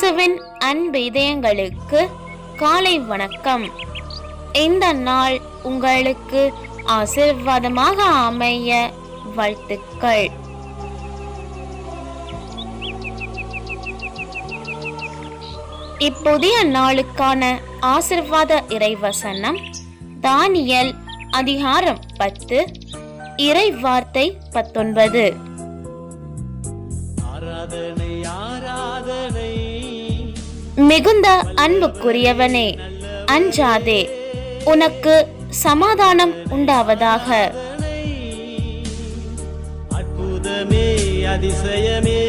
இயேசுவின் அன்பு இதயங்களுக்கு காலை வணக்கம். இந்த நாள் உங்களுக்கு ஆசீர்வாதமாக அமைய வாழ்த்துக்கள். இப்புதிய நாளுக்கான ஆசீர்வாத இறைவசனம் தானியேல் அதிகாரம் 10 இறை வார்த்தை 19. மிகுந்த அன்புக்குரியவனே, அஞ்சாதே, உனக்கு சமாதானம் உண்டாவதாக. அற்புதமே அதிசயமே